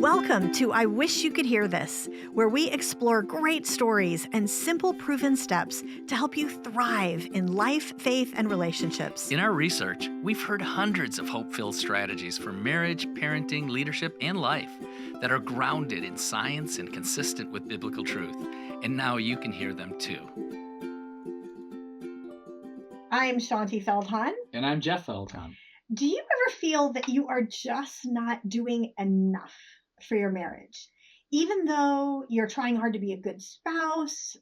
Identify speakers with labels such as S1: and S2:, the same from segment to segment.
S1: Welcome to I Wish You Could Hear This, where we explore great stories and simple proven steps to help you thrive in life, faith, and relationships.
S2: In our research, we've heard hundreds of hope-filled strategies for marriage, parenting, leadership, and life that are grounded in science and consistent with biblical truth. And now you can hear them too.
S1: I'm Shaunti Feldhahn.
S3: And I'm Jeff Feldhahn.
S1: Do you ever feel that you are just not doing enough for your marriage? Even though you're trying hard to be a good spouse,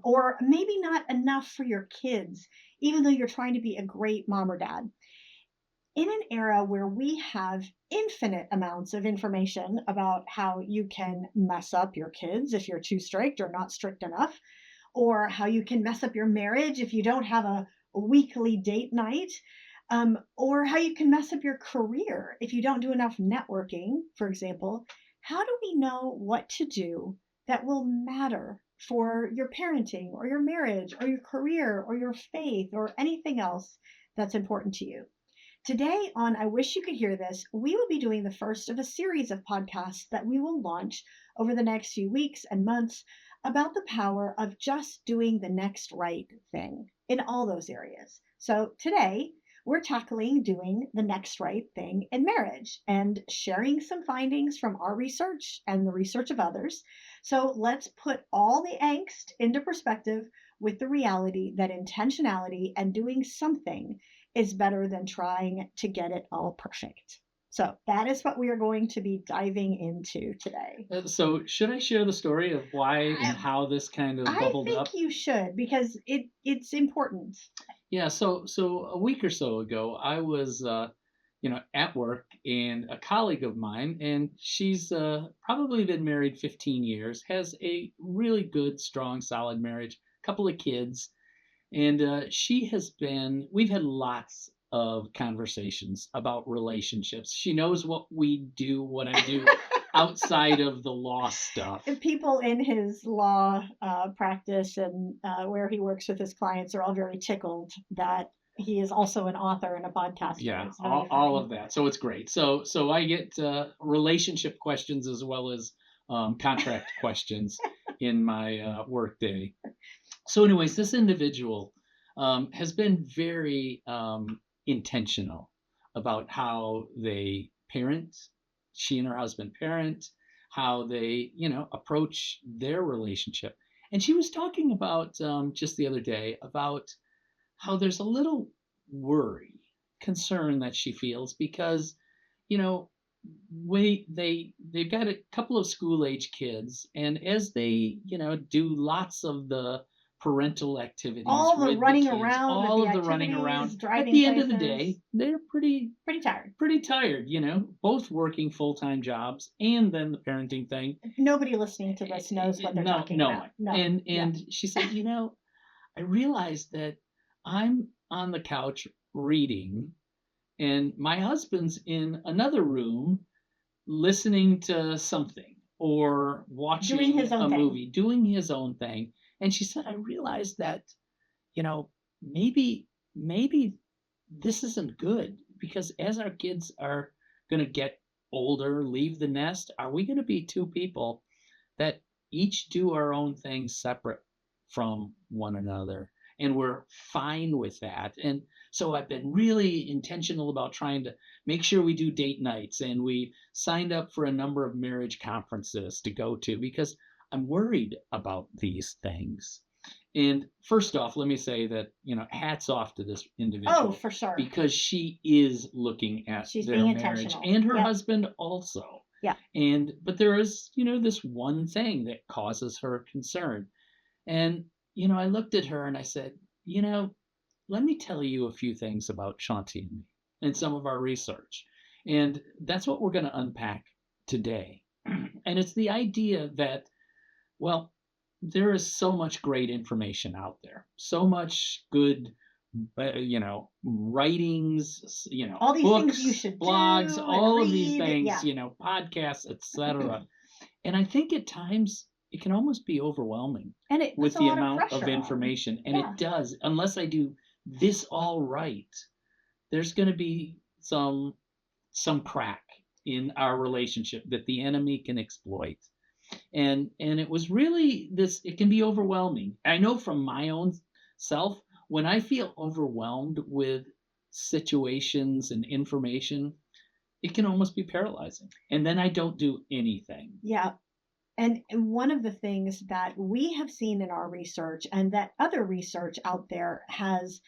S1: or maybe not enough for your kids, even though you're trying to be a great mom or dad. In an era where we have infinite amounts of information about how you can mess up your kids if you're too strict or not strict enough, or how you can mess up your marriage if you don't have a weekly date night, or how you can mess up your career if you don't do enough networking, for example. How do we know what to do that will matter for your parenting or your marriage or your career or your faith or anything else that's important to you? Today on I Wish You Could Hear This, we will be doing the first of a series of podcasts that we will launch over the next few weeks and months about the power of just doing the next right thing in all those areas. So today, we're tackling doing the next right thing in marriage and sharing some findings from our research and the research of others. So let's put all the angst into perspective with the reality that intentionality and doing something is better than trying to get it all perfect. So that is what we are going to be diving into today.
S3: So should I share the story of why and how this kind of bubbled up?
S1: I think you should, because it's important.
S3: Yeah, so a week or so ago, I was, at work, and a colleague of mine, and she's probably been married 15 years, has a really good, strong, solid marriage, couple of kids, and we've had lots of conversations about relationships. She knows what I do outside of the law stuff.
S1: And people in his law practice and where he works with his clients are all very tickled that he is also an author and a podcaster.
S3: Yeah, all of that. So it's great. So I get relationship questions as well as contract questions in my work day. So anyways, this individual has been very intentional about how they parent. She and her husband parent, how they, approach their relationship. And she was talking about just the other day about how there's a little concern that she feels because, they've got a couple of school-age kids, and as they, do lots of the parental activities,
S1: all the running around,
S3: all of the running around. At the end of the day, they're pretty tired. Both working full-time jobs and then the parenting thing.
S1: Nobody listening to this knows what they're talking about. No.
S3: And she said, I realized that I'm on the couch reading, and my husband's in another room listening to something or watching a movie, doing his own thing. And she said, I realized that, maybe this isn't good, because as our kids are going to get older, leave the nest, are we going to be two people that each do our own thing separate from one another? And we're fine with that. And so I've been really intentional about trying to make sure we do date nights. And we signed up for a number of marriage conferences to go to because I'm worried about these things. And first off, let me say that, hats off to this individual.
S1: Oh, for sure.
S3: Because she is looking at their marriage, and her husband also.
S1: Yeah.
S3: But there is, this one thing that causes her concern. And, I looked at her and I said, let me tell you a few things about Shaunti and me and some of our research. And that's what we're going to unpack today. And it's the idea that, well, there is so much great information out there, so much good, writings,
S1: all these
S3: books,
S1: things you should
S3: blogs,
S1: do
S3: all
S1: and
S3: of these
S1: read,
S3: things, podcasts, etc. And I think at times it can almost be overwhelming with the amount of information. And it does, unless I do this all right, there's going to be some crack in our relationship that the enemy can exploit. And it was really this, it can be overwhelming. I know from my own self, when I feel overwhelmed with situations and information, it can almost be paralyzing. And then I don't do anything.
S1: Yeah. And one of the things that we have seen in our research and that other research out there has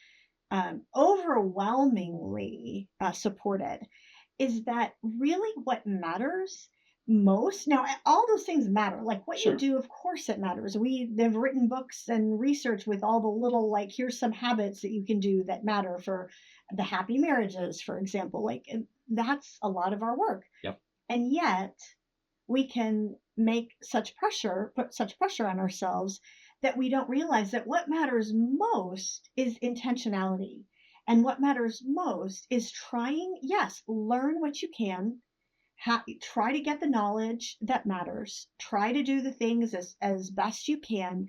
S1: overwhelmingly supported is that really what matters most now, all those things matter, like what you
S3: Sure.
S1: do, of course it matters. We have written books and research with all the little, like, here's some habits that you can do that matter for the happy marriages, for example, like, and that's a lot of our work.
S3: Yep.
S1: And yet we can put such pressure on ourselves that we don't realize that what matters most is intentionality. And what matters most is trying, yes, learn what you can, try to get the knowledge that matters, try to do the things as best you can,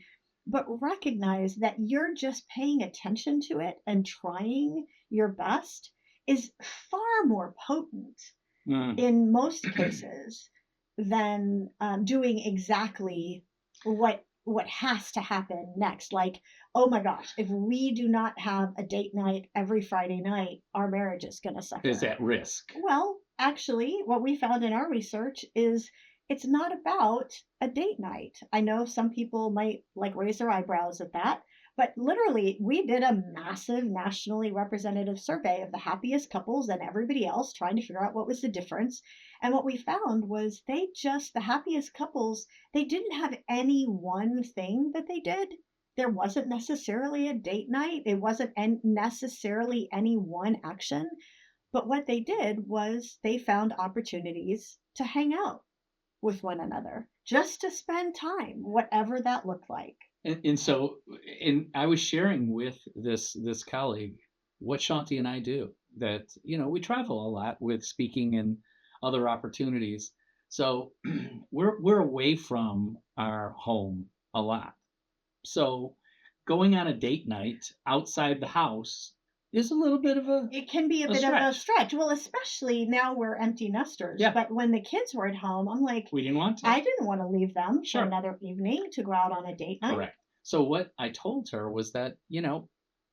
S1: but recognize that you're just paying attention to it and trying your best is far more potent
S3: Mm.
S1: in most cases than doing exactly what has to happen next. Like, oh my gosh, if we do not have a date night every Friday night, our marriage is going to
S3: Is
S1: suffer.
S3: at risk.
S1: Well, actually, what we found in our research is it's not about a date night. I know some people might like raise their eyebrows at that, but literally, we did a massive nationally representative survey of the happiest couples and everybody else, trying to figure out what was the difference. And what we found was the happiest couples, they didn't have any one thing that they did. There wasn't necessarily a date night, it wasn't necessarily any one action, but what they did was they found opportunities to hang out with one another, just to spend time, whatever that looked like.
S3: And so, and I was sharing with this colleague what Shaunti and I do. That, we travel a lot with speaking and other opportunities. So we're away from our home a lot. So going on a date night outside the house is a little bit of
S1: It can be a
S3: a
S1: bit of a
S3: stretch.
S1: stretch. Well, especially now we're empty nesters.
S3: Yeah,
S1: But when the kids were at home, I'm like,
S3: we didn't want to.
S1: I didn't want to leave them for
S3: Sure.
S1: another evening to go out on a date night.
S3: Correct. So what I told her was that,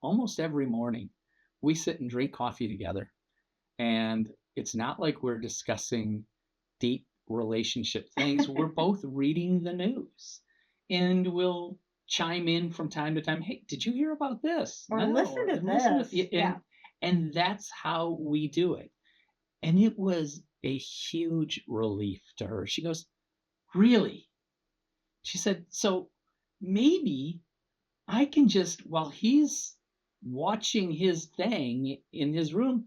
S3: almost every morning we sit and drink coffee together. And it's not like we're discussing deep relationship things. We're both reading the news. And we'll chime in from time to time. Hey, did you hear about this?
S1: Or
S3: No.
S1: listen to
S3: And listen
S1: this.
S3: to,
S1: Yeah.
S3: and that's how we do it. And it was a huge relief to her. She goes, really? She said, so maybe I can just, while he's watching his thing in his room,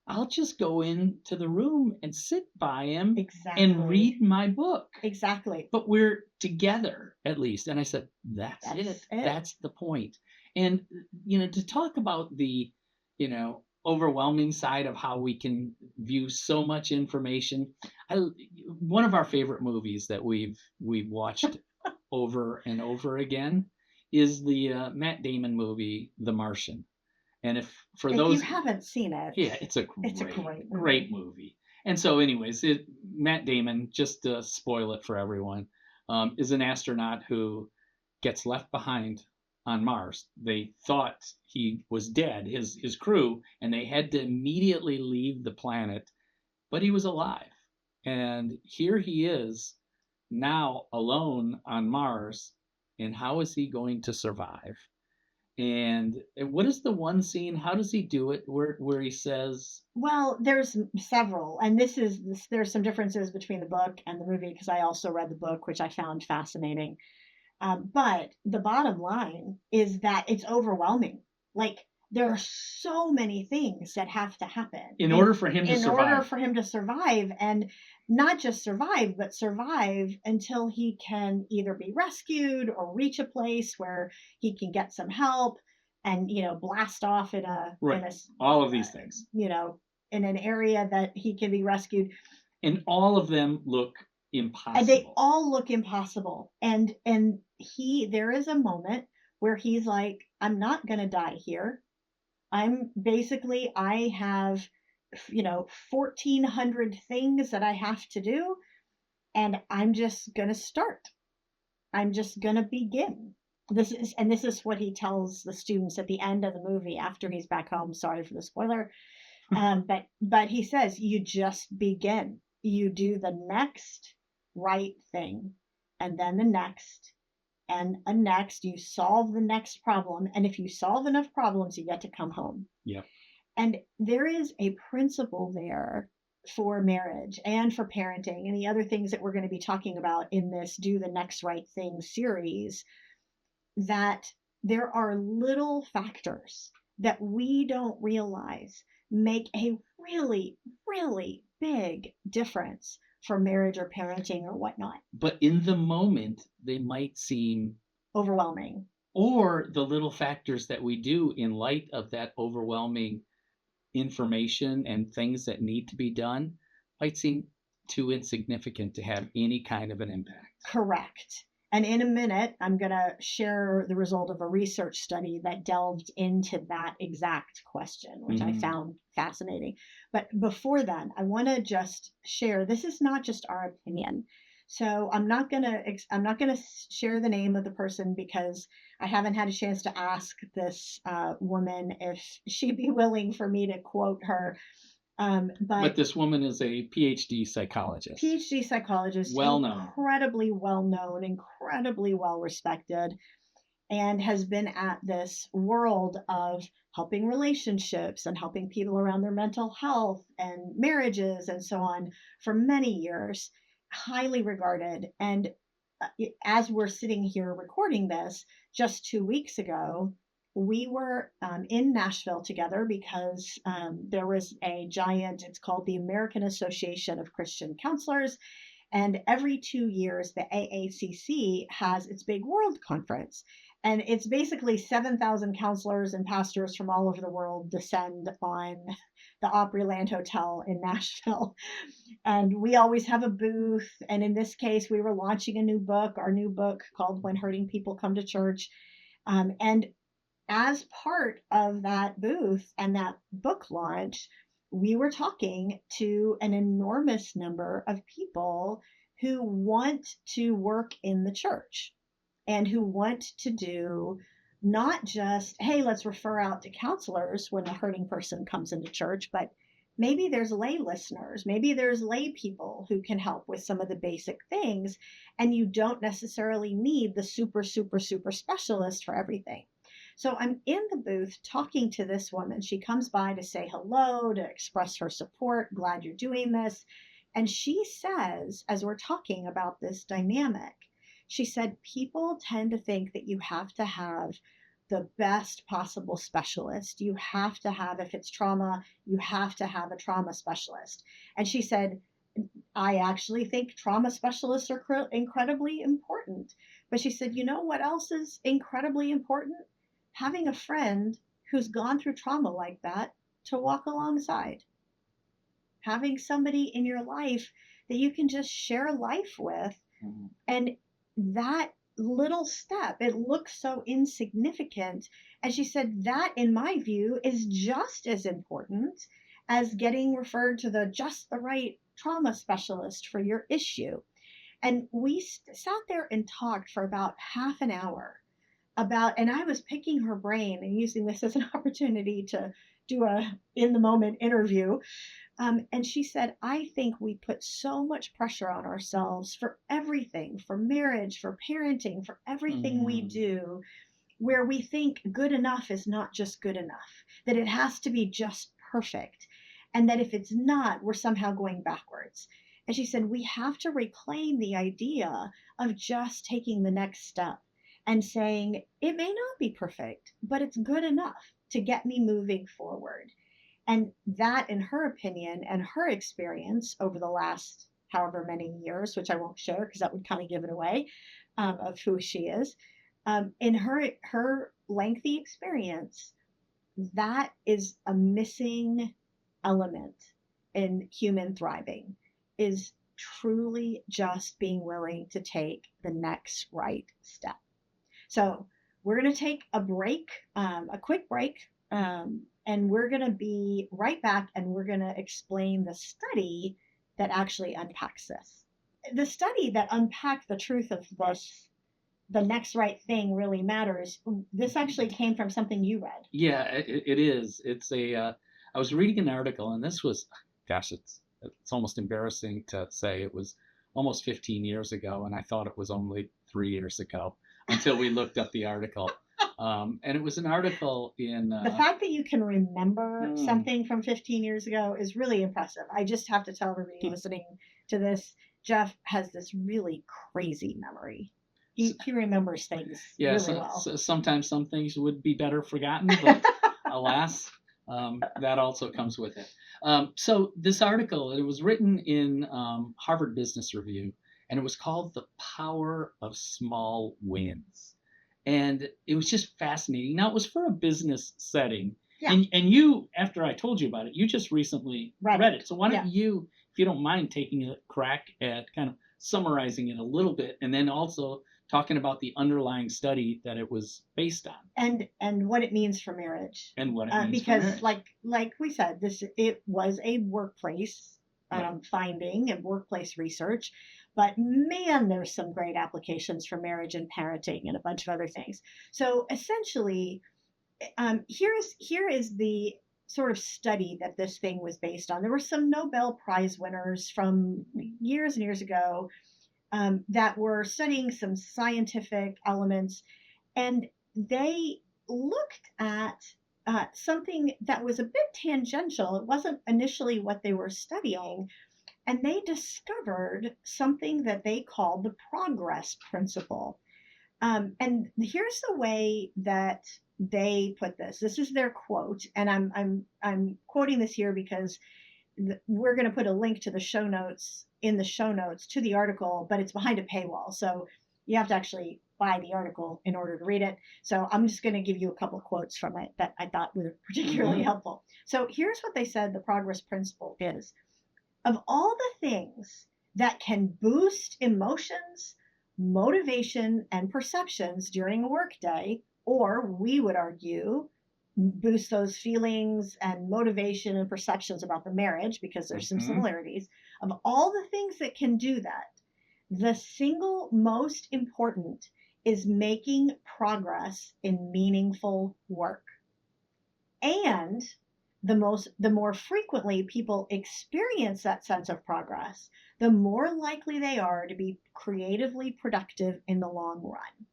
S3: I'll just go into the room and sit by him
S1: Exactly.
S3: and read my book.
S1: Exactly.
S3: But we're together at least. And I said, that's it. That's the point. And, to talk about the, overwhelming side of how we can view so much information. One of our favorite movies that we've watched over and over again is the Matt Damon movie, The Martian. And for
S1: If
S3: those,
S1: you haven't seen it,
S3: yeah, it's a great movie. And so, anyways, Matt Damon, just to spoil it for everyone, is an astronaut who gets left behind on Mars. They thought he was dead, his crew, and they had to immediately leave the planet, but he was alive. And here he is now alone on Mars. And how is he going to survive? And what is the one scene? How does he do it? Where he says,
S1: well, there's several, and there's some differences between the book and the movie because I also read the book, which I found fascinating. But the bottom line is that it's overwhelming. Like, there are so many things that have to happen
S3: in order for him to
S1: in order
S3: survive.
S1: for him to survive, and not just survive, but survive until he can either be rescued or reach a place where he can get some help and blast off in a
S3: Right. All of these things.
S1: In an area that he can be rescued.
S3: And all of them look impossible.
S1: And they all look impossible. And there is a moment where he's like, I'm not going to die here. I have 1,400 things that I have to do, and I'm just going to start. I'm just going to begin. This is what he tells the students at the end of the movie after he's back home. Sorry for the spoiler. But he says, you just begin. You do the next right thing, and then the next, and a next. You solve the next problem, and if you solve enough problems, you get to come home.
S3: Yeah.
S1: And there is a principle there for marriage and for parenting and the other things that we're going to be talking about in this Do the Next Right Thing series, that there are little factors that we don't realize make a really, really big difference for marriage or parenting or whatnot.
S3: But in the moment, they might seem
S1: Overwhelming.
S3: Or the little factors that we do in light of that overwhelming information and things that need to be done might seem too insignificant to have any kind of an impact.
S1: Correct. And in a minute, I'm going to share the result of a research study that delved into that exact question, which I found fascinating. But before then, I want to just share, this is not just our opinion. So I'm not going to share the name of the person because I haven't had a chance to ask this woman if she'd be willing for me to quote her.
S3: But this woman is a PhD psychologist.
S1: Well known. Incredibly well known, incredibly well respected, and has been at this world of helping relationships and helping people around their mental health and marriages and so on for many years. Highly regarded. And as we're sitting here recording this, just 2 weeks ago, we were in Nashville together because there was a giant, it's called the American Association of Christian Counselors. And every 2 years, the AACC has its big world conference. And it's basically 7,000 counselors and pastors from all over the world descend on the Opryland Hotel in Nashville. And we always have a booth. And in this case, we were launching our new book called When Hurting People Come to Church. And as part of that booth and that book launch, we were talking to an enormous number of people who want to work in the church and who want to do not just, hey, let's refer out to counselors when the hurting person comes into church, but maybe there's lay listeners, maybe there's lay people who can help with some of the basic things, and you don't necessarily need the super, super, super specialist for everything. So I'm in the booth talking to this woman. She comes by to say hello, to express her support. Glad you're doing this. And she says, as we're talking about this dynamic, she said, people tend to think that you have to have the best possible specialist. You have to have, if it's trauma, you have to have a trauma specialist. And she said, I actually think trauma specialists are incredibly important. But she said, you know what else is incredibly important? Having a friend who's gone through trauma like that to walk alongside. Having somebody in your life that you can just share life with. And that little step, it looks so insignificant. And she said that, in my view, is just as important as getting referred to just the right trauma specialist for your issue. And we sat there and talked for about half an hour and I was picking her brain and using this as an opportunity to do a in the moment interview. And she said, I think we put so much pressure on ourselves for everything, for marriage, for parenting, for everything we do, where we think good enough is not just good enough, that it has to be just perfect. And that if it's not, we're somehow going backwards. And she said, we have to reclaim the idea of just taking the next step and saying, it may not be perfect, but it's good enough to get me moving forward. And that, in her opinion and her experience over the last however many years, which I won't share because that would kind of give it away, of who she is, in her lengthy experience, that is a missing element in human thriving, is truly just being willing to take the next right step. So we're going to take a break, a quick break. and we're going to be right back, and we're going to explain the study that actually unpacks this. The study that unpacked the truth of this, the next right thing really matters. This actually came from something you read.
S3: Yeah, it is. It's I was reading an article, and this was, gosh, it's almost embarrassing to say it was almost 15 years ago, and I thought it was only 3 years ago until we looked up the article. And it was an article in.
S1: The fact that you can remember
S3: Hmm.
S1: something from 15 years ago is really impressive. I just have to tell everybody listening to this, Jeff has this really crazy memory. He remembers things
S3: Yeah,
S1: really well.
S3: so sometimes some things would be better forgotten, but alas, that also comes with it. So this article, it was written in Harvard Business Review, and it was called "The Power of Small Wins," and it was just fascinating. Now, it was for a business setting,
S1: Yeah.
S3: and you, after I told you about it, you just recently read it. So why don't you, if you don't mind, taking a crack at kind of summarizing it a little bit, and then also talking about the underlying study that it was based on,
S1: and what it means for marriage,
S3: and what it means
S1: because
S3: for marriage.
S1: like we said, it was a workplace finding and workplace research, but man, there's some great applications for marriage and parenting and a bunch of other things. So essentially, here is the sort of study that this thing was based on. There were some Nobel Prize winners from years and years ago that were studying some scientific elements, and they looked at something that was a bit tangential. It wasn't initially what they were studying, and they discovered something that they called the progress principle. And here's the way that they put this. This is their quote, and I'm quoting this here because we're going to put a link to the show notes in the show notes to the article, but it's behind a paywall. So you have to actually buy the article in order to read it. So I'm just going to give you a couple of quotes from it that I thought were particularly helpful. So here's what they said the progress principle is. Of all the things that can boost emotions, motivation, and perceptions during a workday, or we would argue, boost those feelings and motivation and perceptions about the marriage, because there's some similarities. Of all the things that can do that, the single most important is making progress in meaningful work. And the more frequently people experience that sense of progress, the more likely they are to be creatively productive in the long run.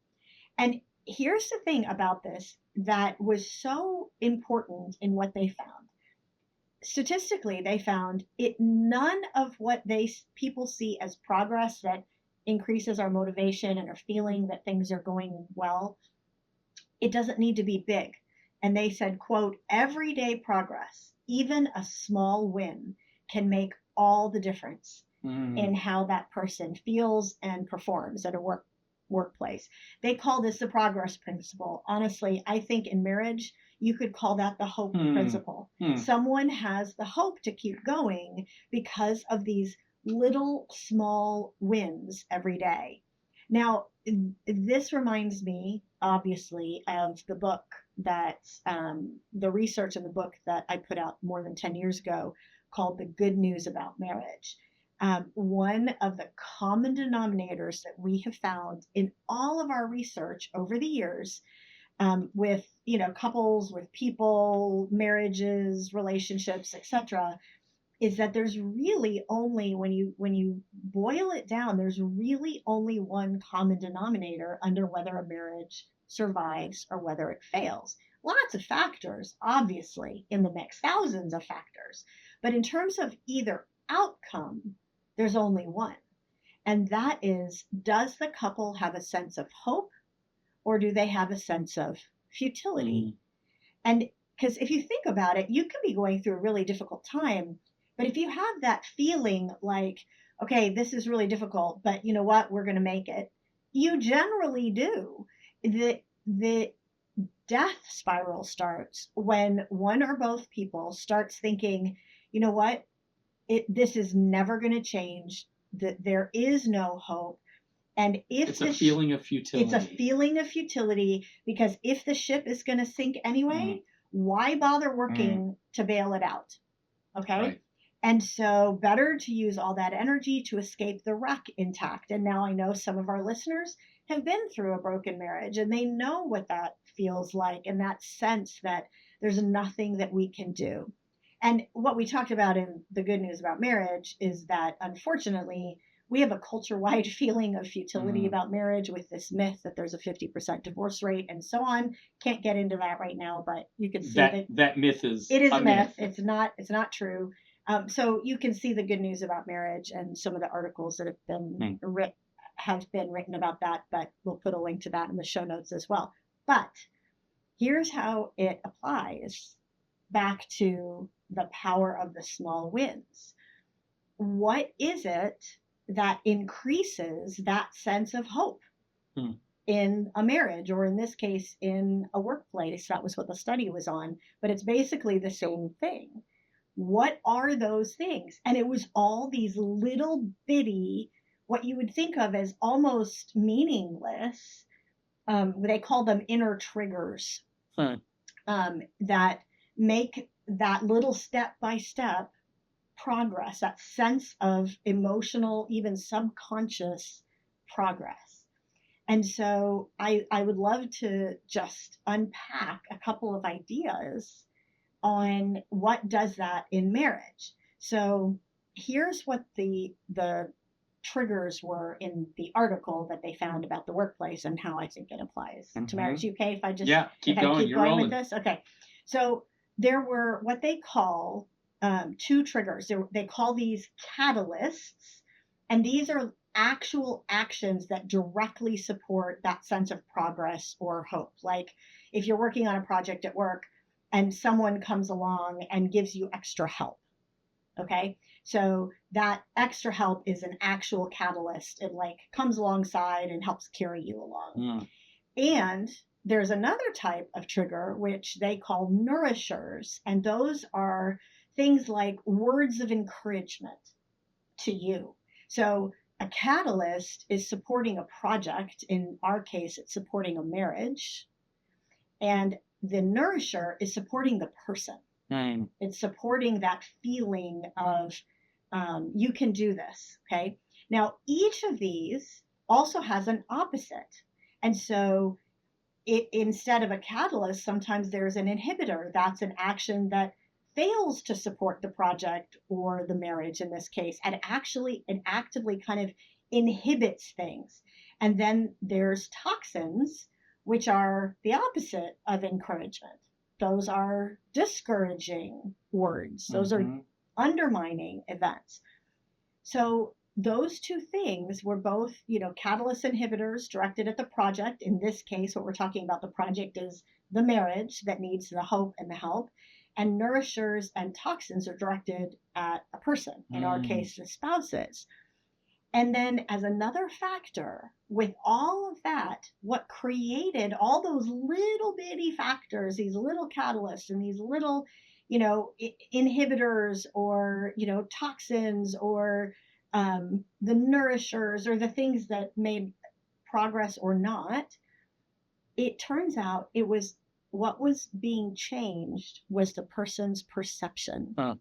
S1: And here's the thing about this that was so important in what they found. Statistically, they found none of what people see as progress that increases our motivation and our feeling that things are going well, it doesn't need to be big. And they said, quote, everyday progress, even a small win, can make all the difference in how that person feels and performs at a workplace. They call this the progress principle. Honestly, I think in marriage, you could call that the hope principle. Someone has the hope to keep going because of these little small wins every day. Now, this reminds me, obviously, of the book that the research in the book that I put out more than 10 years ago called The Good News About Marriage. One of the common denominators that we have found in all of our research over the years with couples, with people, marriages, relationships, etc., is that there's really only, when you boil it down, there's really only one common denominator under whether a marriage survives or whether it fails. Lots of factors, obviously, in the mix, thousands of factors. But in terms of either outcome, there's only one. And that is, does the couple have a sense of hope or do they have a sense of futility? And because if you think about it, you can be going through a really difficult time, but if you have that feeling like, okay, this is really difficult, but you know what, we're going to make it, you generally do. The death spiral starts when one or both people starts thinking, you know what, this is never going to change, that there is no hope. And if
S3: it's a feeling of futility.
S1: It's a feeling of futility because if the ship is going to sink anyway, Why bother
S3: Mm,
S1: working to bail it out? Okay.
S3: right.
S1: And so, better to use all that energy to escape the wreck intact. And now I know some of our listeners have been through a broken marriage and they know what that feels like, and that sense that there's nothing that we can do. And what we talked about in the good news about marriage is that unfortunately, we have a culture wide feeling of futility
S3: Mm.
S1: about marriage with this myth that there's a 50% divorce rate and so on. Can't get into that right now, but you can see
S3: That
S1: that
S3: that myth is
S1: it is
S3: a
S1: a myth.
S3: myth.
S1: It's not true. So you can see the good news about marriage and some of the articles that
S3: Mm.
S1: have been written about that. But we'll put a link to that in the show notes as well. But here's how it applies back to the power of the small wins. What is it that increases that sense of hope
S3: Mm.
S1: in a marriage, or in this case in a workplace? That was what the study was on, but it's basically the same thing. What are those things? And it was all these little bitty, what you would think of as almost meaningless, they call them inner triggers,
S3: Huh.
S1: that make that little step by step progress, that sense of emotional, even subconscious progress. And so I would love to just unpack a couple of ideas on what does that in marriage. So here's what the triggers were in the article that they found about the workplace and how I think it applies to
S3: Hmm.
S1: marriage. You okay if I just
S3: Yeah,
S1: if
S3: keep
S1: I
S3: going.
S1: keep
S3: You're
S1: going with
S3: rolling.
S1: this? Okay. So there were what they call two triggers. They call these catalysts, and these are actual actions that directly support that sense of progress or hope. Like if you're working on a project at work and someone comes along and gives you extra help. Okay. So that extra help is an actual catalyst. It like comes alongside and helps carry you along.
S3: Mm.
S1: And there's another type of trigger, which they call nourishers. And those are things like words of encouragement to you. So a catalyst is supporting a project. In our case, it's supporting a marriage. And the nourisher is supporting the person.
S3: Mm.
S1: It's supporting that feeling of you can do this. Okay. Now, each of these also has an opposite. And so it, instead of a catalyst, sometimes there's an inhibitor. That's an action that fails to support the project or the marriage in this case, and actually it actively kind of inhibits things. And then there's toxins, which are the opposite of encouragement. Those are discouraging words. Those are
S3: Hmm.
S1: undermining events. So those two things were both, catalyst inhibitors directed at the project. In this case, what we're talking about, the project is the marriage that needs the hope and the help. And nourishers and toxins are directed at a person, in our
S3: Mm.
S1: case, the spouses. And then, as another factor, with all of that, what created all those little bitty factors, these little catalysts and these little, inhibitors or, toxins or the nourishers or the things that made progress or not, it turns out it was what was being changed was the person's perception.
S3: Huh.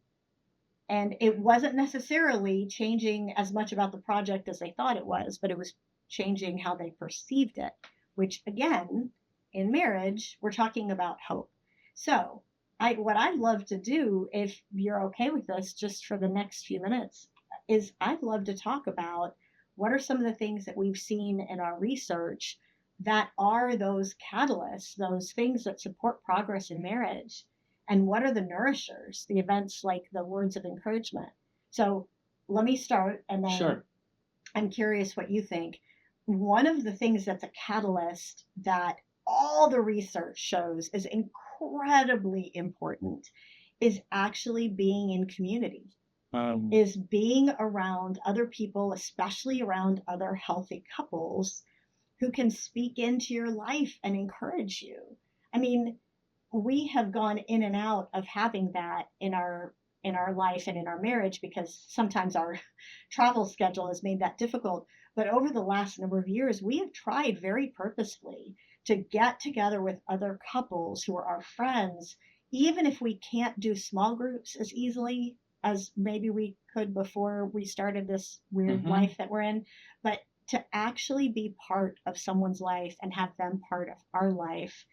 S1: And it wasn't necessarily changing as much about the project as they thought it was, but it was changing how they perceived it, which again, in marriage, we're talking about hope. So, what I'd love to do, if you're okay with this, just for the next few minutes, is I'd love to talk about what are some of the things that we've seen in our research that are those catalysts, those things that support progress in marriage, and what are the nourishers, the events like the words of encouragement. So let me start, and then
S3: Sure.
S1: I'm curious what you think. One of the things that's a catalyst that all the research shows is incredibly important is actually being in community,
S3: Um,
S1: is being around other people, especially around other healthy couples who can speak into your life and encourage you. I mean, we have gone in and out of having that in our life and in our marriage because sometimes our travel schedule has made that difficult. But over the last number of years, we have tried very purposefully to get together with other couples who are our friends even if we can't do small groups as easily as maybe we could before we started this weird
S3: Mm-hmm.
S1: life that we're in, but to actually be part of someone's life and have them part of our life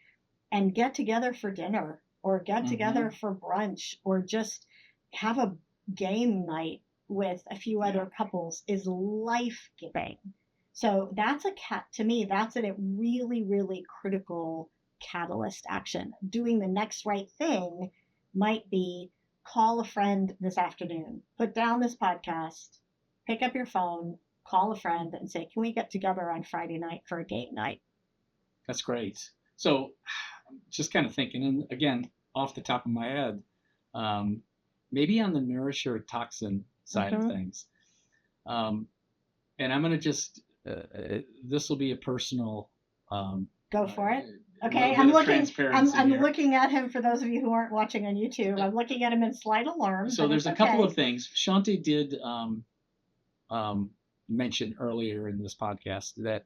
S1: and get together for dinner or get
S3: Mm-hmm.
S1: together for brunch or just have a game night with a few
S3: Yeah.
S1: other couples is life giving. So that's a cat to me, that's a really, really critical catalyst action. Doing the next right thing might be call a friend this afternoon, put down this podcast, pick up your phone, call a friend and say, can we get together on Friday night for a date night?
S3: That's great. So, just kind of thinking, and again, off the top of my head, um, maybe on the nourisher toxin side of
S1: Mm-hmm.
S3: things. Um, and I'm going to just, this will be a personal,
S1: Go for it. Okay,
S3: little
S1: I'm
S3: bit of
S1: looking.
S3: transparency
S1: I'm
S3: here.
S1: looking at him. For those of you who aren't watching on YouTube, I'm looking at him in slight alarm.
S3: So
S1: But
S3: there's
S1: it's
S3: a couple
S1: okay.
S3: of things. Shaunti did um, mention earlier in this podcast that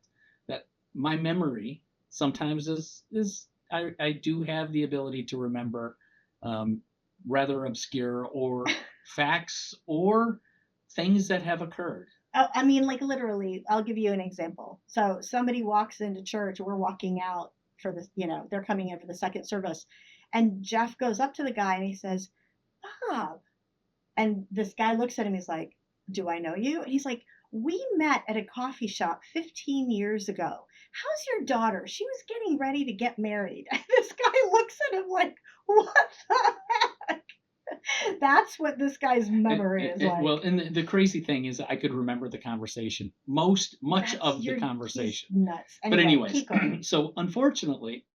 S3: my memory sometimes is I do have the ability to remember um, rather obscure or facts or things that have occurred.
S1: Oh, I mean, like literally. I'll give you an example. So somebody walks into church. We're walking out for this. They're coming in for the second service, and Jeff goes up to the guy and he says, "Bob." And this guy looks at him. He's like, "Do I know you?" And he's like, "We met at a coffee shop 15 years ago. How's your daughter? She was getting ready to get married." And this guy looks at him like, "What the heck?" That's what this guy's memory is like.
S3: Well, and the crazy thing is, I could remember the conversation, much of the conversation.
S1: He's nuts.
S3: But
S1: Anyway,
S3: anyways, so unfortunately,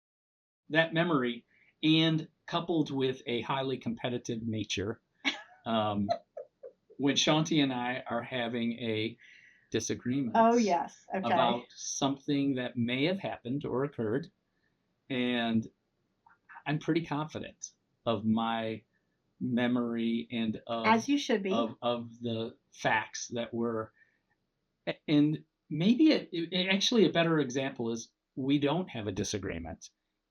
S3: that memory and coupled with a highly competitive nature, when Shaunti and I are having a disagreement
S1: oh yes, okay.
S3: about something that may have happened or occurred, and I'm pretty confident of my memory and
S1: As you should be.
S3: of the facts that were, and maybe actually a better example is we don't have a disagreement,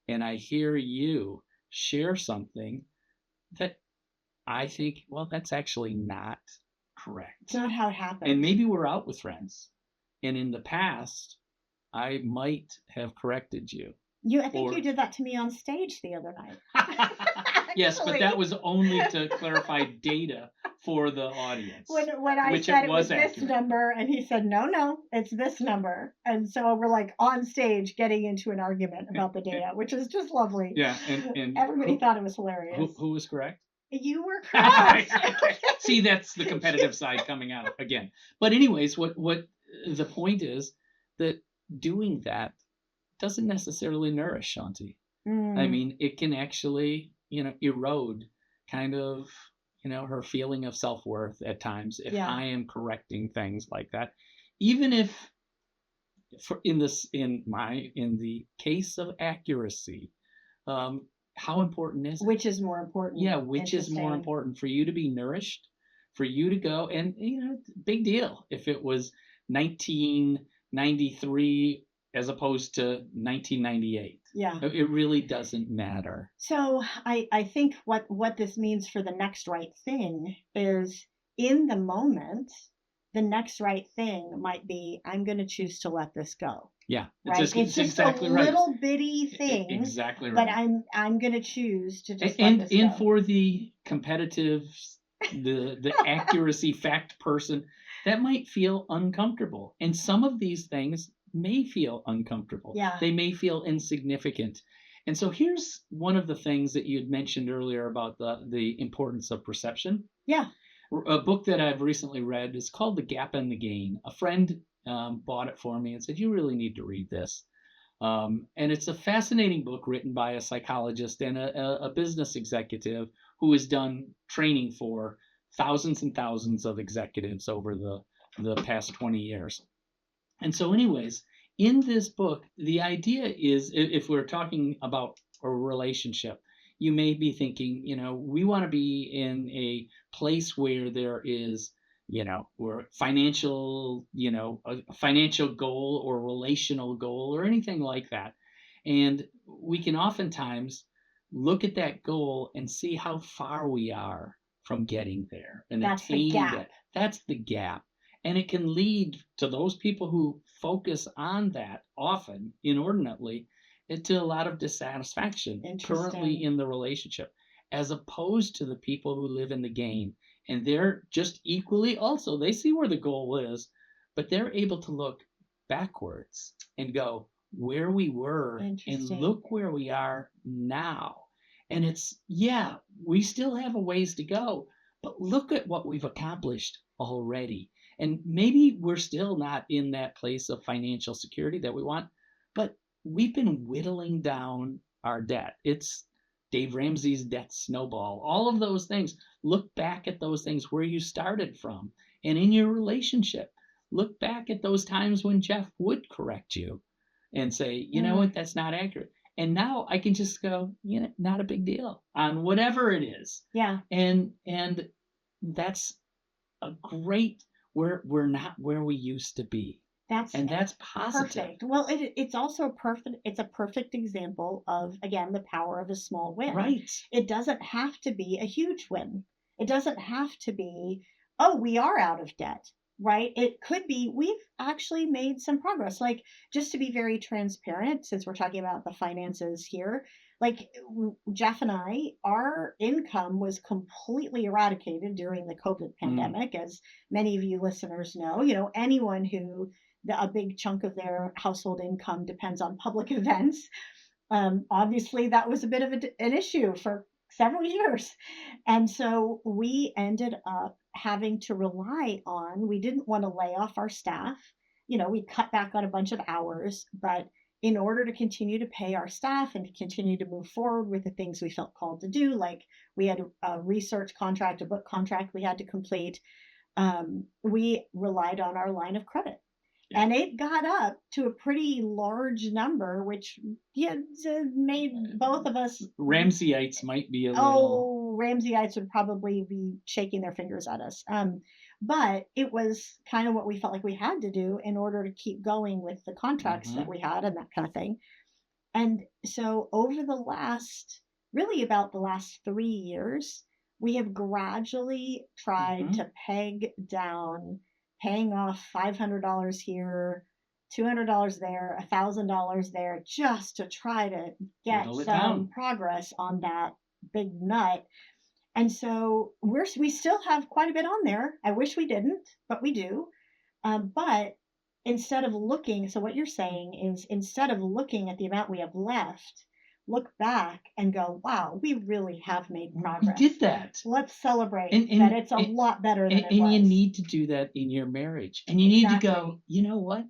S3: and I hear you share something that I think, well, that's actually not correct.
S1: It's not how it happened.
S3: And maybe we're out with friends. And in the past, I might have corrected you.
S1: I think you did that to me on stage the other night.
S3: Yes, but that was only to clarify data for the audience.
S1: When I said it was this number, and he said, no, it's this number. And so we're like on stage getting into an argument about the data, which is just lovely.
S3: Yeah, and
S1: everybody thought it was hilarious.
S3: Who was correct?
S1: You were correct.
S3: See, that's the competitive side coming out again. But anyways, what the point is that doing that doesn't necessarily nourish Shaunti. I mean, it can actually, erode kind of, her feeling of self-worth at times if I am correcting things like that. Even if in the case of accuracy, how important is it?
S1: Which is more important?
S3: Yeah, which is more important for you to be nourished, for you to go, and big deal if it was 1993 as opposed to 1998.
S1: Yeah,
S3: it really doesn't matter.
S1: So I think what this means for the next right thing is, in the moment, the next right thing might be, I'm going to choose to let this go.
S3: Yeah,
S1: right. It's just exactly a little bitty thing.
S3: Exactly right.
S1: But I'm going to choose to just
S3: and
S1: let this
S3: and
S1: go.
S3: for the competitive, the accuracy fact person, that might feel uncomfortable. And some of these things may feel uncomfortable.
S1: Yeah.
S3: They may feel insignificant. And so here's one of the things that you had mentioned earlier about the importance of perception.
S1: Yeah.
S3: A book that I've recently read is called The Gap and the Gain. A friend bought it for me and said, you really need to read this. And it's a fascinating book written by a psychologist and a business executive who has done training for thousands and thousands of executives over the past 20 years. And so anyways, in this book, the idea is, if we're talking about a relationship, you may be thinking, we want to be in a place where there is, or financial, a financial goal or relational goal or anything like that. And we can oftentimes look at that goal and see how far we are from getting there and
S1: That's the
S3: attaining
S1: gap.
S3: that. That's the gap. And it can lead to those people who focus on that often, inordinately, to a lot of dissatisfaction currently
S1: Interesting.
S3: in the relationship, as opposed to the people who live in the game. And they're just equally also, they see where the goal is, but they're able to look backwards and go where we were and
S1: Interesting.
S3: look where we are now. And it's, yeah, we still have a ways to go, but look at what we've accomplished already. And maybe we're still not in that place of financial security that we want, but we've been whittling down our debt. It's Dave Ramsey's debt snowball, all of those things. Look back at those things where you started from. And in your relationship, look back at those times when Jeff would correct you and say, you know what,
S1: Mm,
S3: that's not accurate. And now I can just go, you know, not a big deal on whatever it is.
S1: yeah,
S3: And that's a great, we're not where we used to be.
S1: that's
S3: And that's positive.
S1: perfect. Well, it's also perfect. It's a perfect example of, again, the power of a small win.
S3: Right.
S1: It doesn't have to be a huge win. It doesn't have to be, oh, we are out of debt, right? It could be we've actually made some progress. Like, just to be very transparent, since we're talking about the finances here, like Jeff and I, our income was completely eradicated during the COVID
S3: Mm.
S1: pandemic, as many of you listeners know. You know, anyone who a big chunk of their household income depends on public events. Obviously, that was a bit of an issue for several years. And so we ended up having to rely on, we didn't want to lay off our staff. You know, we cut back on a bunch of hours, but in order to continue to pay our staff and to continue to move forward with the things we felt called to do, like we had a research contract, a book contract we had to complete, we relied on our line of credit.
S3: Yeah.
S1: And it got up to a pretty large number, which, yeah, made both of us.
S3: Ramseyites might be a little.
S1: Oh, Ramseyites would probably be shaking their fingers at us. But it was kind of what we felt like we had to do in order to keep going with the contracts that
S3: Mhm.
S1: we had and that kind of thing. And so over the last, really about the last 3 years, we have gradually tried
S3: Mhm.
S1: to peg down, paying off $500 here, $200 there, $1,000 there, just to try to get
S3: Whittle it
S1: some
S3: down.
S1: progress on that big nut. And so we still have quite a bit on there. I wish we didn't, but we do. But instead of looking, so what you're saying is instead of looking at the amount we have left, look back and go, wow, we really have made
S3: We
S1: progress.
S3: did that.
S1: Let's celebrate
S3: And
S1: that
S3: and
S1: it's a
S3: and,
S1: lot better than
S3: and
S1: it
S3: and you
S1: was.
S3: need to do that in your marriage. And you need to
S1: Exactly.
S3: go, you know what?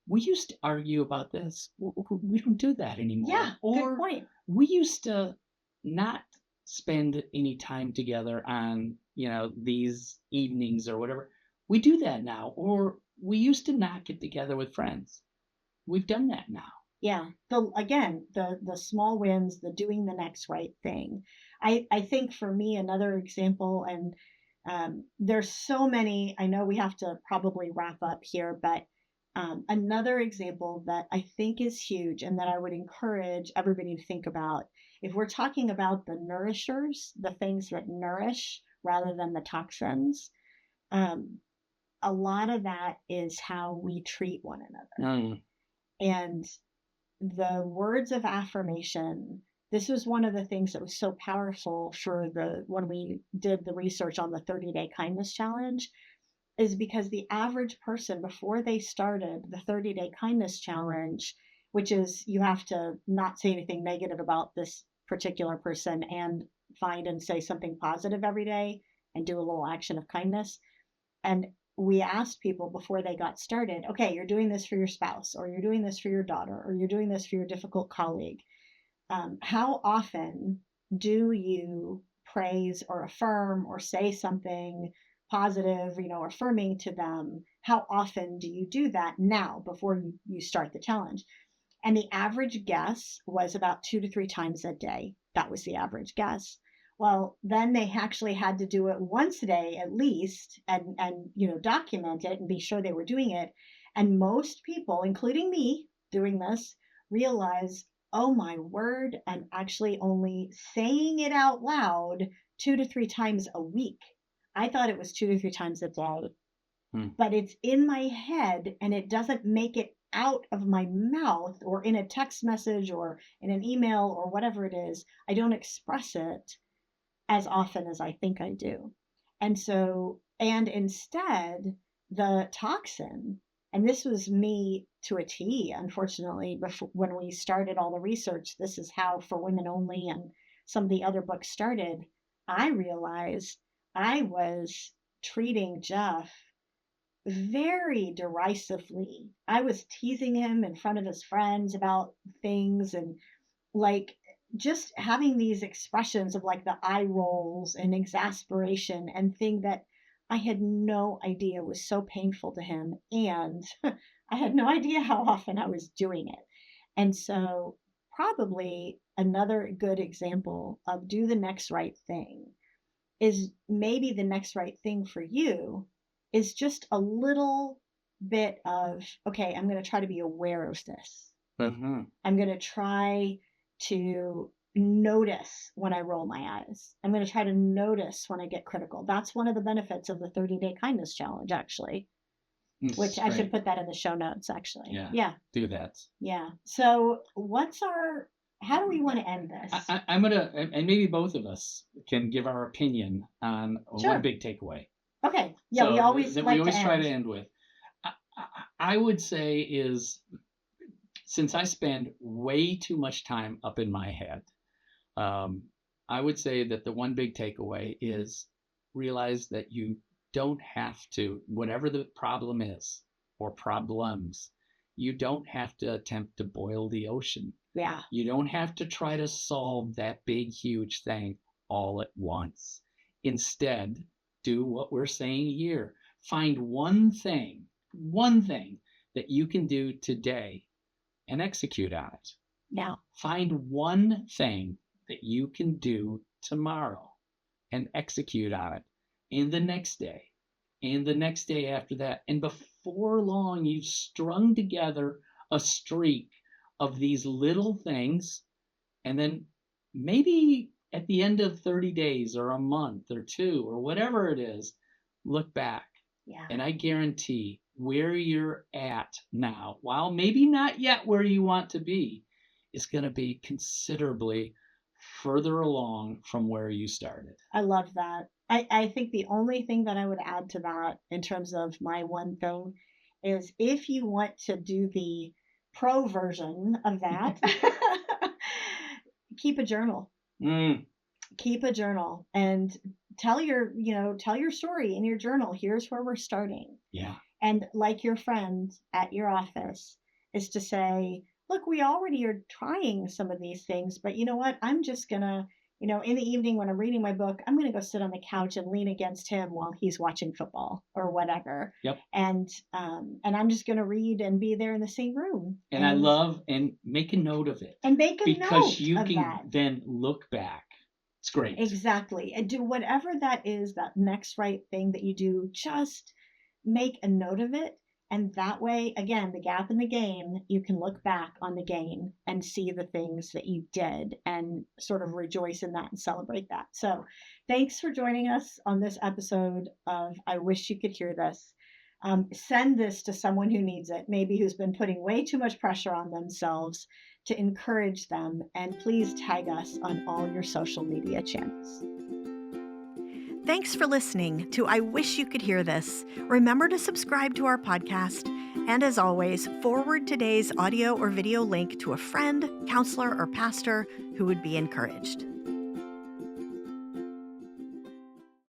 S3: We used to argue about this. We don't do that anymore.
S1: Yeah, good
S3: Or
S1: point.
S3: we used to not spend any time together on, you know, these evenings or whatever. We do that now. Or we used to not get together with friends. We've done that now.
S1: Yeah. The small wins, the doing the next right thing. I think for me, another example, and there's so many, I know we have to probably wrap up here, but another example that I think is huge and that I would encourage everybody to think about, if we're talking about the nourishers, the things that nourish rather than the toxins, um, a lot of that is how we treat one another.
S3: Mm.
S1: And the words of affirmation, this was one of the things that was so powerful for the when we did the research on the 30-day kindness challenge, is because the average person, before they started the 30-day kindness challenge, which is you have to not say anything negative about this particular person and find and say something positive every day and do a little action of kindness. And we asked people before they got started, okay, you're doing this for your spouse, or you're doing this for your daughter, or you're doing this for your difficult colleague. How often do you praise or affirm or say something positive, affirming to them? How often do you do that now before you start the challenge? And the average guess was about 2 to 3 times a day. That was the average guess. Well, then they actually had to do it once a day at least, and document it and be sure they were doing it. And most people, including me doing this, realize, oh my word, I'm actually only saying it out loud 2 to 3 times a week. I thought it was 2 to 3 times a day,
S3: Hmm.
S1: but it's in my head and it doesn't make it out of my mouth or in a text message or in an email or whatever it is. I don't express it as often as I think I do. And so, and instead, the toxin, and this was me to a T, unfortunately, before, when we started all the research, this is how For Women Only and some of the other books started. I realized I was treating Jeff very derisively. I was teasing him in front of his friends about things and like just having these expressions of like the eye rolls and exasperation and thing that I had no idea was so painful to him. And I had no idea how often I was doing it. And so, probably another good example of do the next right thing is maybe the next right thing for you is just a little bit of, okay, I'm going to try to be aware of this.
S3: Mm-hmm.
S1: I'm going to try to notice when I roll my eyes. I'm going to try to notice when I get critical. That's one of the benefits of the 30-day kindness challenge, actually, which I should put that in the show notes, actually.
S3: Yeah. Do that.
S1: Yeah. So, how do we want to end this?
S3: I'm going to, and maybe both of us can give our opinion on one big takeaway.
S1: Okay. Yeah,
S3: so
S1: we always
S3: try to end with. I would say is, since I spend way too much time up in my head, I would say that the one big takeaway is realize that you don't have to, whatever the problem is or problems, you don't have to attempt to boil the ocean.
S1: Yeah.
S3: You don't have to try to solve that big, huge thing all at once. Instead, do what we're saying here. Find one thing that you can do today and execute on it.
S1: Yeah.
S3: Find one thing that you can do tomorrow and execute on it, and the next day, and the next day after that. And before long, you've strung together a streak of these little things. And then maybe at the end of 30 days or a month or two or whatever it is, look back.
S1: Yeah.
S3: And I guarantee where you're at now, while maybe not yet where you want to be, is going to be considerably further along from where you started.
S1: I love that. I think the only thing that I would add to that in terms of my one thing is if you want to do the pro version of that, keep a journal. Keep a journal and tell your story in your journal. Here's where we're starting.
S3: Yeah.
S1: And like your friend at your office is to say, look, we already are trying some of these things, but you know what? I'm just going to, in the evening when I'm reading my book, I'm going to go sit on the couch and lean against him while he's watching football or whatever.
S3: Yep.
S1: And I'm just going to read and be there in the same room.
S3: And I love, and make a note of it.
S1: And make a note
S3: because you
S1: of
S3: can
S1: that.
S3: then look back. It's great.
S1: Exactly. And do whatever that is, that next right thing that you do, just make a note of it. And that way, again, the gap in the gain, you can look back on the gain and see the things that you did and sort of rejoice in that and celebrate that. So thanks for joining us on this episode of I Wish You Could Hear This. Send this to someone who needs it, maybe who's been putting way too much pressure on themselves, to encourage them. And please tag us on all your social media channels. Thanks for listening to I Wish You Could Hear This. Remember to subscribe to our podcast. And as always, forward today's audio or video link to a friend, counselor, or pastor who would be encouraged.